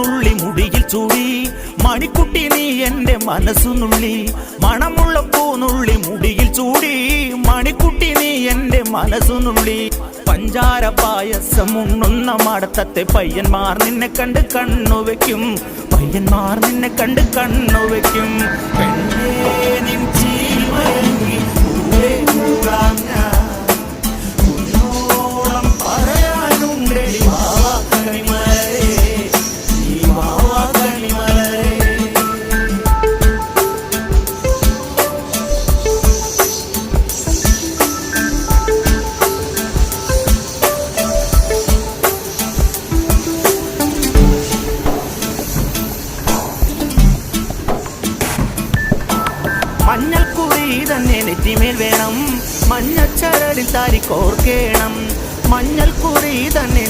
പൂനുള്ളി മുടിയിൽ ചൂടി മണിക്കുട്ടി നീ എന്റെ മനസ്സു നുള്ളി മണമുള്ള പൂനുള്ളി മുടിയിൽ ചൂടി മണിക്കുട്ടി നീ എന്റെ മനസ്സു നുള്ളി പഞ്ചാര പായസം ഉണ്ണുന്ന മടത്തത്തെ പയ്യന്മാർ നിന്നെ കണ്ട് കണ്ണുവെക്കും പയ്യന്മാർ നിന്നെ കണ്ട് കണ്ണുവെക്കും പെണ്ണേ നിൻ ജീവനെങ്കിൽ ദൂരെ പോകാം ഞാൻ കുന്നോളം പറയാനുണ്ടെടി വാവാ കണിമലരേ നീ വാവാ കണിമലരേ മഞ്ഞൾക്കുറി തന്നെ നെറ്റിമേൽ വേണം മഞ്ഞച്ചരടിൽ താരി കോർക്കേണം മഞ്ഞൾക്കുറി തന്നെ